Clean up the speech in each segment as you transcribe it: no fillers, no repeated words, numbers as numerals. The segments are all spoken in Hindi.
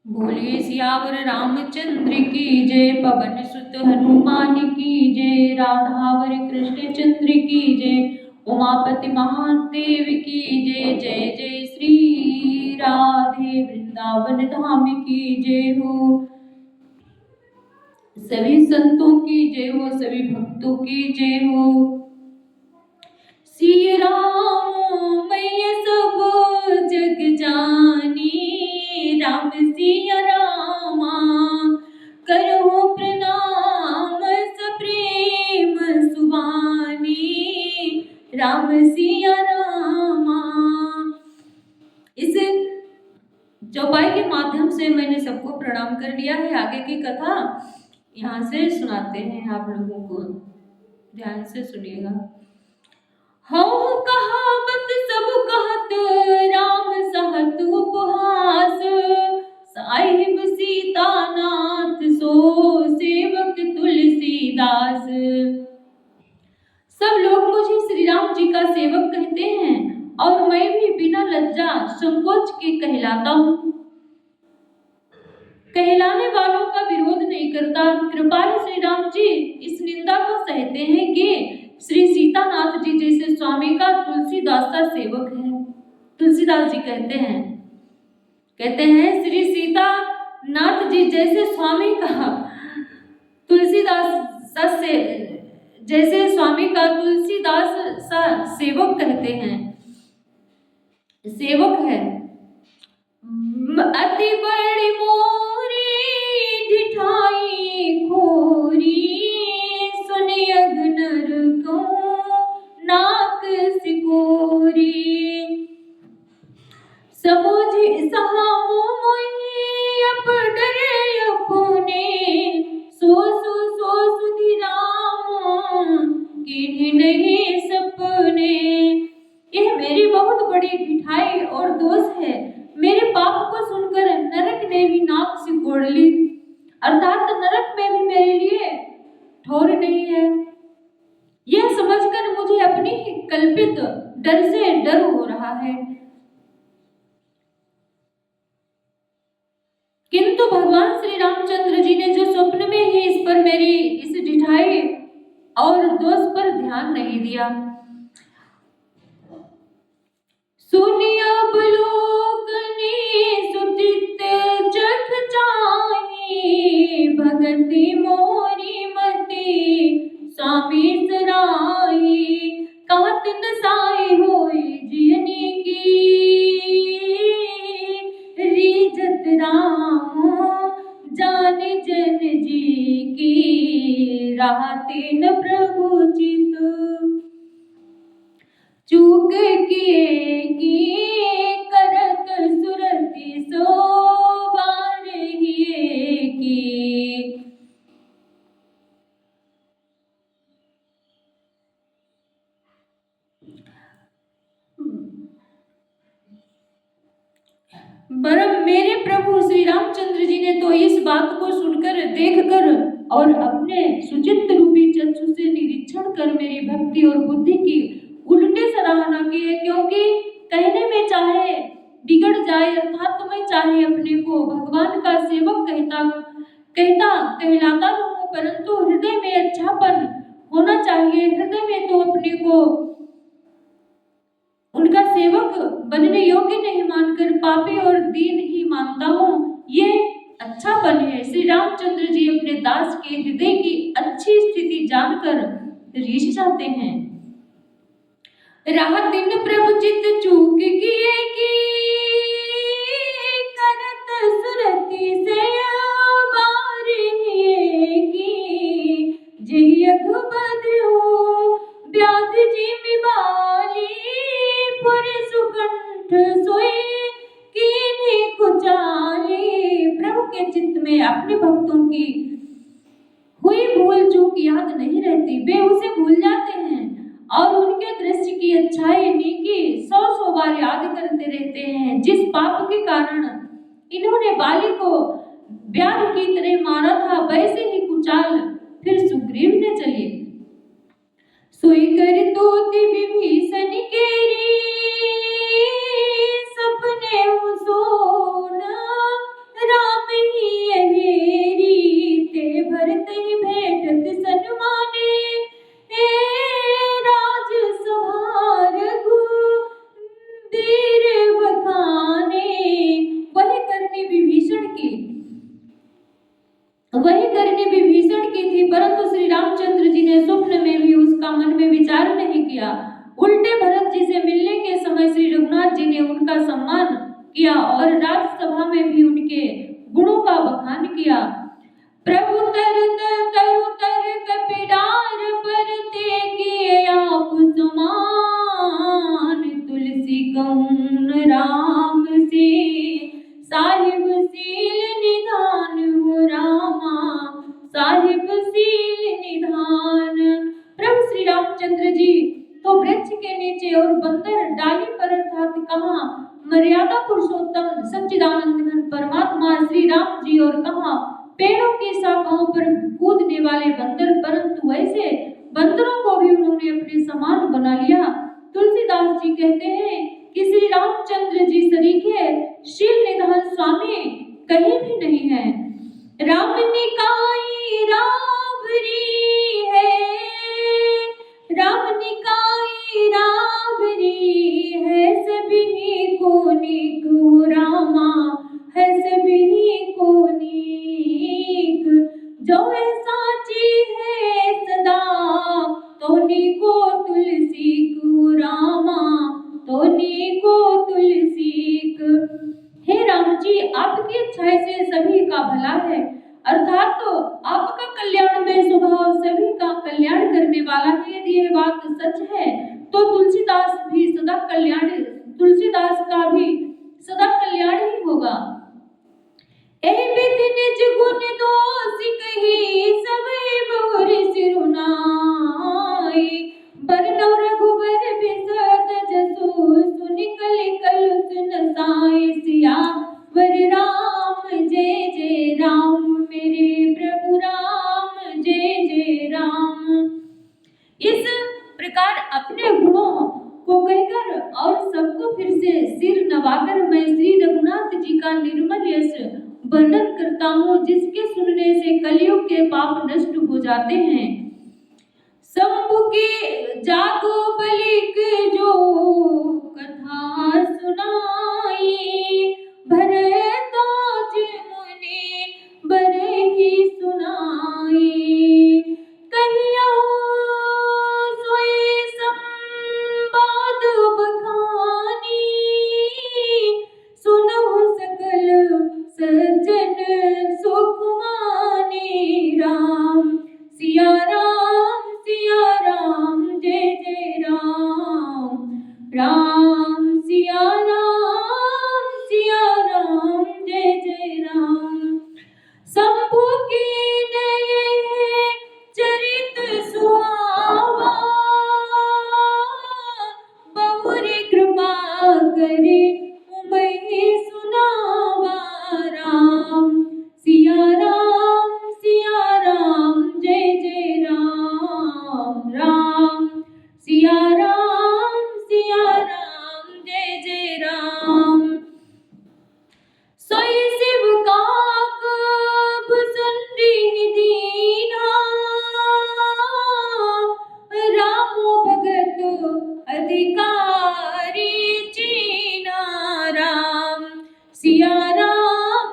बोलिए सियावर रामचंद्र की जय, पवन सुत हनुमान की जय, राधावर कृष्ण चंद्र की जय, उमापति महादेव की जय। जय जय श्री राधे वृंदावन धाम की जय हो। सभी संतों की जय हो, सभी भक्तों की जय हो। श्री राम मैया सब जग जानी, राम सिया रामा करो प्रणाम सप्रेम सुबानी, राम सिया रामा। इस चौपाई के माध्यम से मैंने सबको प्रणाम कर लिया है। आगे की कथा यहाँ से सुनाते हैं आप लोगों को, ध्यान से सुनिएगा। हऊ कहावत सब कहत, राम सहत उपहास, साहिब सीतानाथ सो सेवक तुलसीदास। सब लोग मुझे श्री राम जी का सेवक कहते हैं और मैं भी बिना लज्जा संकोच के कहलाता हूँ। कहलाने वालों का विरोध नहीं करता। कृपालु श्री राम जी इस निंदा को सहते हैं कि श्री सीतानाथ जी जैसे स्वामी का तुलसीदास का सेवक है। तुलसीदास जी कहते हैं श्री सीतानाथ जी जैसे स्वामी का तुलसीदास से जैसे स्वामी का तुलसीदास सा सेवक कहते हैं, सेवक है। अति बड़ी मोरी ढिठाई खोरी, सुनि अघनर को नाक सिकोरी। समुझि सहामो मोहि अप डरे अपने, सो सुधि राम कीन्ही नहीं सपने। यह मेरी बहुत बड़ी ढिठाई और दोष है। मेरे पाप को सुनकर नरक ने भी नाक सिकोड़ ली, अर्थात नरक में भी मेरे लिए ठौर नहीं है। यह समझकर मुझे अपनी ही कल्पित डर से डर हो रहा है। किंतु भगवान श्री रामचंद्र जी ने जो स्वप्न में ही इस पर मेरी इस ढिठाई और दोष पर ध्यान नहीं दिया। सुनिया बलोकने सुचित जग जाहि, भगति मोरी मति स्वामी सराही। कहत न साई होई जियनी की, रीझत राम जान जन जी की। राहते न प्रभु चित चूक किए की, करत सुरति सोबार हिए की। बरम मेरे प्रभु श्री रामचंद्र जी ने तो इस बात को सुनकर, देखकर और अपने सुचित्त रूपी चक्षु से निरीक्षण कर मेरी भक्ति और बुद्धि की उल्टे सराहना की है। क्योंकि कहने में चाहे बिगड़ जाए, अर्थात मैं चाहे अपने को भगवान का सेवक कहलाता हूँ, परंतु हृदय में अच्छापन होना चाहिए। हृदय में तो अपने को उनका सेवक बनने योग्य नहीं मानकर पापी और दीन ही मानता हूँ। ये अच्छापन है। श्री रामचंद्र जी अपने दास के हृदय की अच्छी स्थिति जानकर रीझ जाते हैं। राह दिन प्रभु चित चूक किए की, करत सुरति से बार हिए की। जहि अघबद हो व्याध जिमि बाली, पुरि सुकंठ सोई कीन्ही कुचाली। प्रभु के चित्त में अपने भक्तों की हुई भूल चूक याद नहीं रहती, वे उसे भूल जाते हैं और उनके दृश्य की अच्छाई नीकी 100 बार याद करते रहते हैं। जिस पाप के कारण इन्होंने बाली को व्याध की तरह मारा था, वैसे ही कुचाल फिर सुग्रीव ने चली। सोई कर तोति विभीषण केरी, सपने सोना राम सम्मान किया और राज्यसभा में भी उनके गुणों का बखान किया। प्रभु तरत तरु तर कपिडार पर ते किए आप समान, तुलसी कौन राम से साहिब सील निधान हो रामा, साहिब सील निधान। प्रभु श्री रामचंद्र जी तो वृक्ष के नीचे और बंदर डाली पर अर्थात कहाँ मर्यादा पुरुषोत्तम सच्चिदानंद घन परमात्मा श्री राम जी, और कहाँ पेड़ों की शाखाओं पर कूदने वाले बंदर, परंतु ऐसे बंदरों को भी उन्होंने अपने समान बना लिया। तुलसीदास जी कहते हैं कि श्री रामचंद्र जी सरीखे शील निधान स्वामी कहीं भी नहीं है। राम निकाई रावरी है, राम निकाई रावरी है, सभी को नीक रामा है, सभी को नीक। जो साची है सदा तो नीको तुलसी को रामा, तो नीको तुलसी को। हे राम जी, आपकी इच्छा से सभी का भला है, अर्थात तो आपका कल्याण में स्वभाव सभी का कल्याण करने वाला है। यदि यह बात सच है तो तुलसीदास भी सदा कल्याण, तुलसीदास का भी सदा कल्याण ही होगा। निज गुण दोष कही सबे बहुर सिरुनाई, बरनौ रघुबर बिसत जसु सुनि कलि कलु सुन साई, सियावर राम जय जय राम, मेरे प्रभु राम जय जय राम। इस प्रकार अपने गुणों को कहकर और सबको फिर से सिर नवाकर मैं श्री रघुनाथ जी का निर्मल यश वर्णन करता हूँ, जिसके सुनने से कलियुग के पाप नष्ट हो जाते हैं। शंभु के जागो बलिक जो कथा सुनाई, भरद्वाज मुनि बरे ही सुनाई, कहियो सोई संवाद बखानी, सुनहु सकल सज्जन सुख मानी, राम सिया राम जय जय राम, राम सिया राम जय जय राम। शंभु की नये चरित सुहावा, बहुरी कृपा करे उमहि सुनावा, राम सिया राम जय जय राम, राम सिया राम जय जय राम। सोई शिव काक भुसुंडी दीना, रामो भगत अधिकारी चीना, राम सिया राम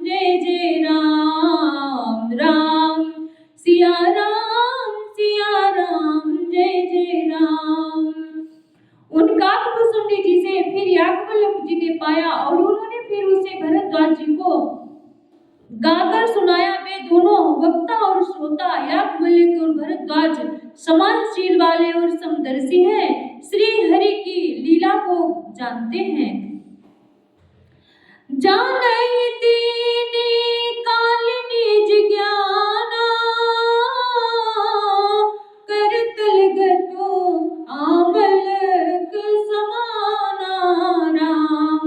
जय जय राम, राम सिया राम जय जय राम। उन काकभुसुंडी जी से फिर याज्ञवल्क्य जी ने पाया और उन्होंने फिर उसे भरद्वाज जी को गाकर सुनाया। वे दोनों वक्ता और श्रोता याज्ञवल्क्य और भरद्वाज समानशील वाले और समदर्शी हैं, श्री हरि की लीला को जानते हैं। जानहि दीनी काल निज ज्ञाना, करतल गतो आमलक समाना, राम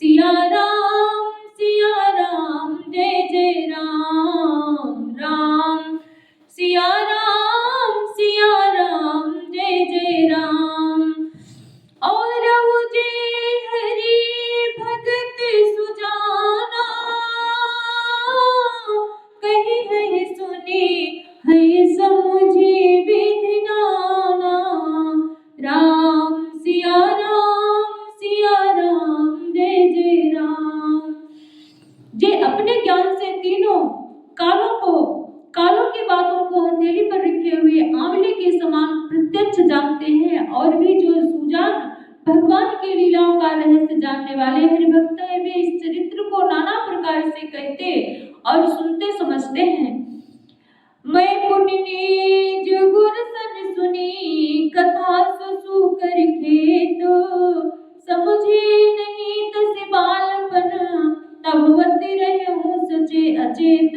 सिया राम जय जय राम, राम सिया राम जय जय राम। और उजे हरि भगत सुजाना, जानने वाले हरिभक्त है वे इस चरित्र को नाना प्रकार से कहते और सुनते समझते हैं। मैं पुण्य निज गुर सन सुनी कथा ससु कर खेत समझे नहीं तसे बालपन तब वती रहे हूँ सचे अचेत।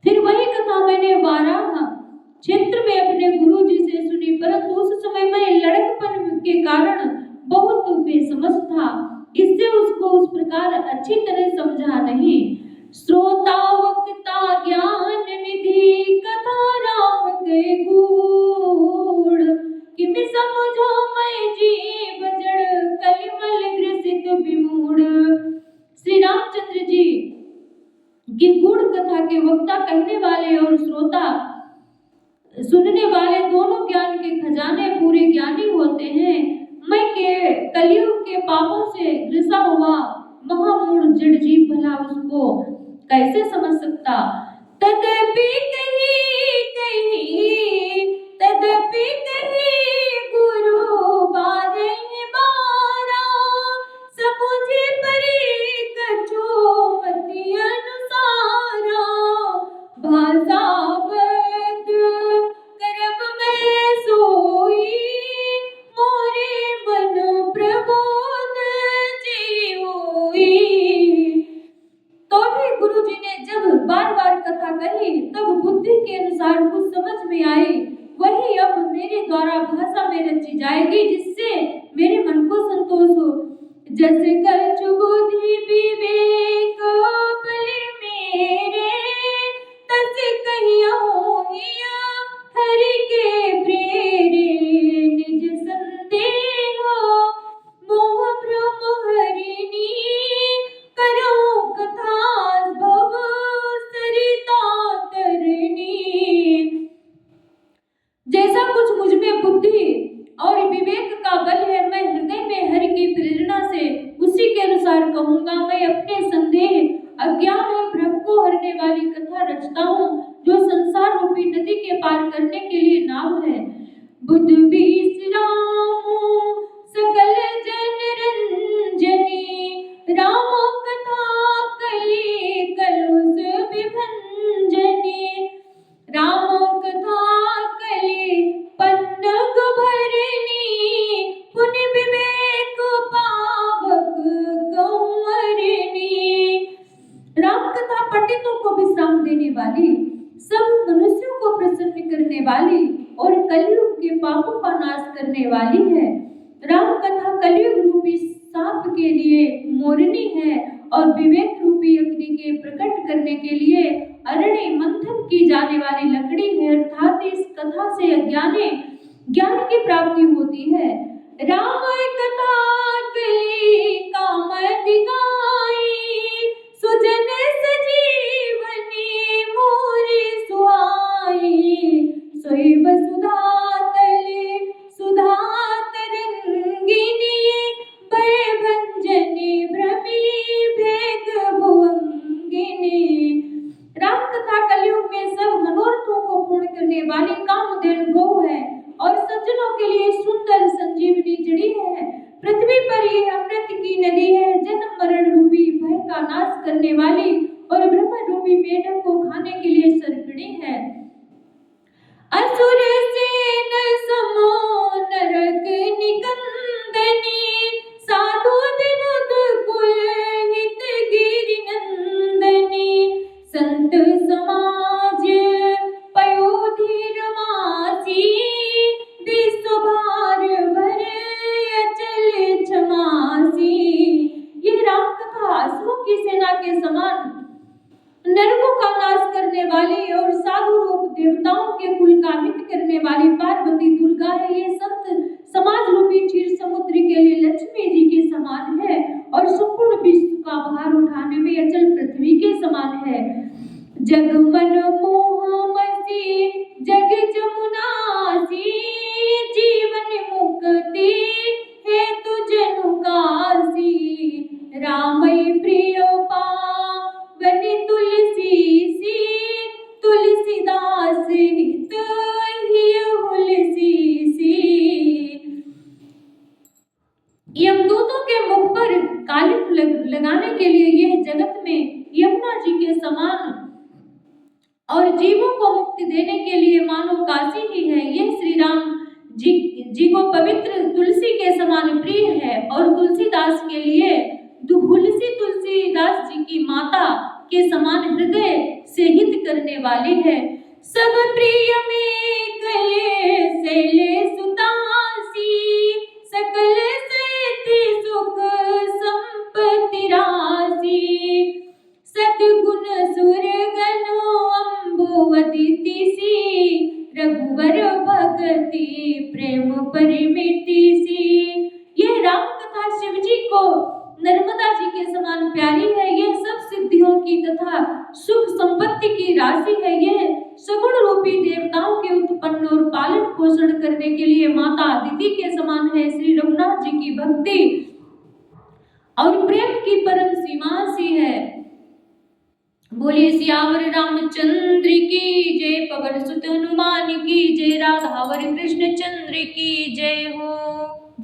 फिर वही कथा मैंने वाराह क्षेत्र में अपने गुरु जी से सुनी, परंतु उस समय मैं लड़कपन के कारण बहुत बेसमझ था, इससे उसको उस प्रकार अच्छी तरह समझा नहीं। श्रोता वक्ता ज्ञान निधि कथा राम के गुण किम समझो मैं जीव जड़ कलिमल ग्रसित विमूढ़। श्री रामचंद्र जी की गुण कथा के वक्ता कहने वाले और श्रोता सुनने वाले दोनों ज्ञान के खजाने पूरे ज्ञानी होते हैं। मैं के कलयुग के पापों से ग्रसा हुआ महामूढ़ जड़ जीव भला उसको कैसे समझ सकता। तदपि कही गुरु बारे बारा समुझे परी कछो मति अनुसारा भाषा बद करब में सोई मोरे मन प्रबोध जी होई। तो भी गुरु जी ने जब बार बार कथा कही तब बुद्धि के अनुसार कुछ समझ में आई, वही अब मेरे द्वारा भाषा में रची जाएगी जिससे मेरे मन को संतोष हो। जैसे कल बुद्धि विवेक बलि मेरे तस कहियो हिया हरि के प्रेरे निज संदेह मोह भ्रम हरिणी करो कथा भव सरिता तरनी। जैसा कुछ मुझ में बुद्धि और विवेक का बल है मैं हृदय में हरि की प्रेरणा से उसी के अनुसार कहूंगा। मैं अपने संदेह अज्ञान और भ्रम को हरने वाली कथा रचता हूँ जो संसार रूपी नदी के पार करने के लिए नाव है। बुद्ध विश्रामो सकल जन रंजनी रामो कथा कली कलुष विभंजनी रामो कथा कली पन्नग भरनी पुण्य विवेक पावक कंवरनी। राम कथा पंडितों को विश्राम देने वाली सब मनुष्यों को प्रसन्न करने वाली और कलयुग के पापों का नाश करने वाली है। राम कथा कलयुग रूपी सांप के लिए मोरनी है और विवेक रूपी अग्नि के प्रकट करने के लिए अरण्य मंथन की जाने वाली लकड़ी है। अर्थात इस कथा से अज्ञानी ज्ञान की प्राप्ति होती है। राम कथा कली काम दिगाई सुजन सजीवनी मोरी सुहाई सोई वसुधा तले सुधा तरंगिनी भय भंजनी भ्रमी भेद भुवंगिनी। राम कथा कलयुग में सब मनोरथों को पूर्ण करने वाली कामधेनु गौ है और सज्जनों के लिए सुंदर संजीवनी जड़ी है। पृथ्वी पर ये अमृत की नदी है, जन्म मरण रूपी भय का नाश करने वाली और ब्रह्म रूपी मेढक को खाने के लिए सर्पिणी है। असुर सेन समो नरक निकंदनी साधु विनुत कुल हित गिरि नंदनी संत समाज पयोधीर मासी विश्व भार भर अचल क्षमासी। ये राम कथा असुरों की सेना के समान नरकों का नाश करने वाली और साधु रूप देवताओं के कुल का हित करने वाली पार्वती दुर्गा है। ये संत समाज रूपी क्षीर समुद्र के लिए लक्ष्मी जी के समान है और संपूर्ण विश्व का भार उठाने में अचल पृथ्वी के समान है। जग मन मोह मसी जग जमुनासी जीवन मुक्ति हेतु जनु कासी रामय प्रिय पावन तुलसी सी तुलसीदास हित हिय हुलसी सी। यमदूत दूतों के मुख पर कालिख लगाने के लिए यह जगत में यमुना जी के समान और जीवों को मुक्ति देने के लिए मानो काशी ही है। यह श्री राम जी को पवित्र तुलसी के समान प्रिय है और तुलसीदास के लिए तुलसीदास जी की माता के समान हृदय से हित करने वाली है। सब प्रिय में कले सैले सुतासी, सकल सहित सुख संपत्ति राशि, सतगुण सुरगनो अम्बुवती सी, रघुवर भगति प्रेम परिमिति सी। यह राम कथा शिव जी को नर्मदा जी के समान प्यारी है। यह सब सिद्धियों की तथा सुख संपत्ति की राशि है। यह सगुण रूपी देवताओं के उत्पन्न और पालन पोषण करने के लिए माता अदिति के समान है। श्री रघुनाथ जी की भक्ति और प्रेम की परम सीमा सी है। बोलिए सियावर रामचंद्र की जय, पवन सुत हनुमान की जय, राधावर कृष्ण चंद्र की जय हो।